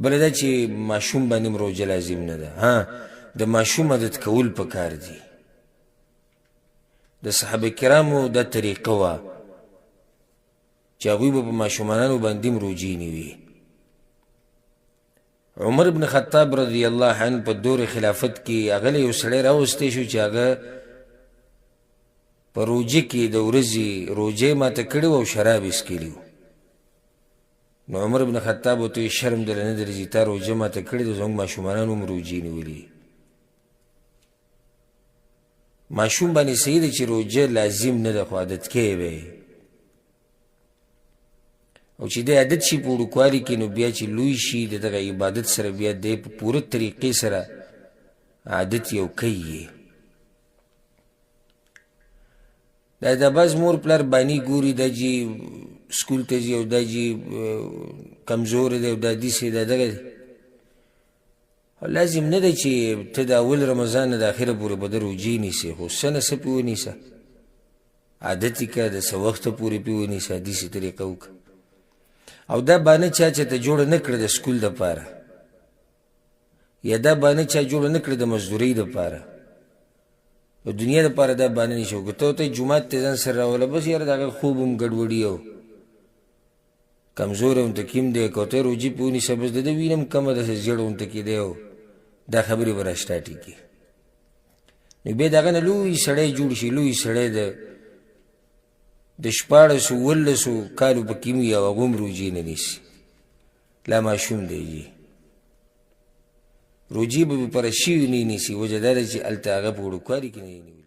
بله دا چې ماشوم باندې هم روژه لازم نه ده. د ماشوم عادت کول پکار دي. د صحابه کرامو دا طریقه وه چې هغوی به په ماشومانانو باندې هم روژې نیوي. عمر بن خطاب رضی الله عنه په دور خلافت کې هغه له یو سړی راوستی شو چې هغه په روژه کې د ورځې روژې ماته کړې وه او شراب یې څښلي وو. نو عمر بن خطاب ورته وایي شرم دله نه درځي، تا روژه ماته کړې ده، زموږ ماشومانانو هم روژې نیولي. ماشوم باندې صحیح ده چې روژه لازم نه ده، خو عادت کې به او چې د عادت شي په وړوکوالي کې، نو بیا چې لوی شي د دغه عبادت سره بیا دی په پوره طریقې سره عادت یو کوي. دا بعض مور پلار بانی ګوري دا جی سکول ته ځي او دا جی کمزور دی او دا داسې دا دغه دی. لازم نه ده چې ته د اول رمضان نه د اخره پورې به د روژې نیسې، خو څه نه څه پې ونیسه، عادت یې کړه، د څه وخته پورې پې ونیسه، داسې طریقه وکړه. او دا بانه چا چې ته جوړه نه کړه د سکول دپاره، یا دا بانه چا جوړه نه کړه د مزدورۍ دپاره، د دنیا دپاره دا بانه نشي وکړه. ته ورته جومات ته ځان سره راوله، بس یاره د هغه خوب هم ګډوډي او کمزوری ورته کیم دی، که ورته روژې پې ونیسه بس د ده وینه هم کمه ده، زیړ ورته کېدی او دا خبرې به را سټارټې کړي. نو بیا د هغه نه لوی سړی جوړ شي، لوی سړی د 14-15 کالو په کې وي او هغه هم روژې نه نیسي، لا ماشوم دی جي. روژې به پره شوي نه نیسي، وجه دا ده چې هلته هغه په وړوکوالي کې نه یې نیولي.